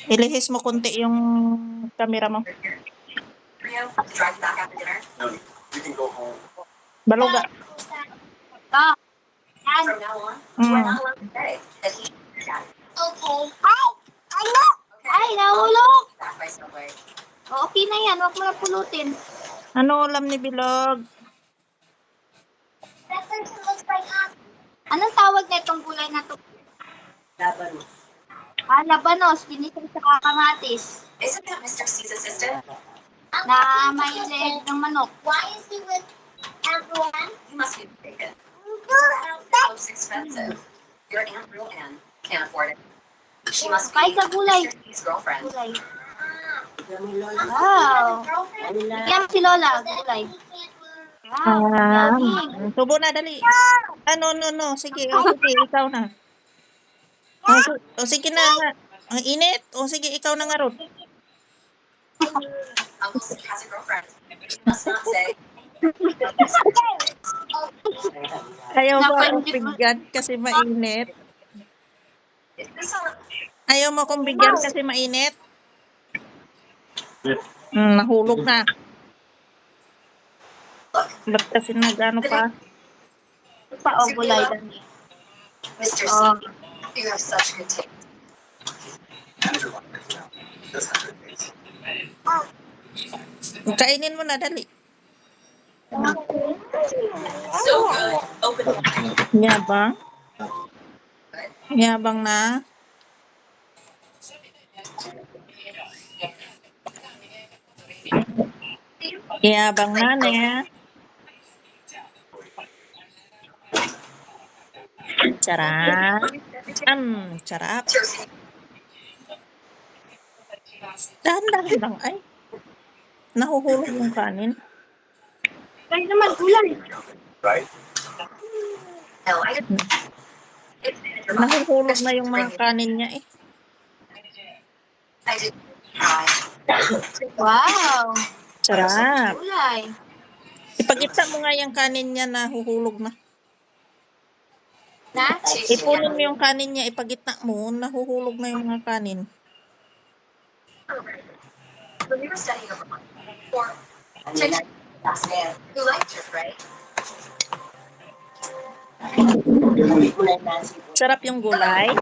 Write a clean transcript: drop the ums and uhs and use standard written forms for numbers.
Ilihis mo konti yung camera mo. Baluga. From now on, Mm. you are not allowed to say that he that. Okay. Ay! Ano? Ay, nahulog! Back by Subway. Okay na yan, huwag mo na pulutin. Ano ulam ni Bilog? Anong tawag na itong gulay na to? Laban. Labanos, ginising sa kamatis. Isn't that Mr. C's assistant? Na may leg ng manok. Why is he with everyone? You must be mistaken. That looks expensive. Your Aunt Rue Ann can't afford it. She must be Kahit sa gulay. Mr. C's girlfriend. Gulay. Wow. Wow! Yan si Lola, gulay. Wow, yummy. Tubo na, dali. No. Sige, sige, ikaw na. Sige na. Ang init. Sige, ikaw na nga ron. Uncle C has a girlfriend. You must not say. Ayaw mo akong Napansin mo. bigyan kasi mainit. Is this a Ayaw mo akong bigyan kasi mainit. Nahulog na. Ba't kasi nagano pa? Pa o gulay lang yan. Mr. C? Oh. You have such good taste. Kainin mo na, dali. So good. Open it. Yabang. Yabang na. Yabang na niya. Sarap. Sarap. Mr. C. Dahan-dahan lang ay. Nahuhulog yung kanin. Kaya naman gulay. No, I didn't. It's manager box. Nahuhulog na yung mga kanin niya eh. I didn't try. Wow! Sarap. Gulay. Ipagita mo nga yung kanin niya, nahuhulog na. Na? Ipunin mo yung kanin niya, ipagita mo, nahuhulog na yung mga kanin. When we were studying abroad, or teacher last man who liked her, right? Sarap yung gulay.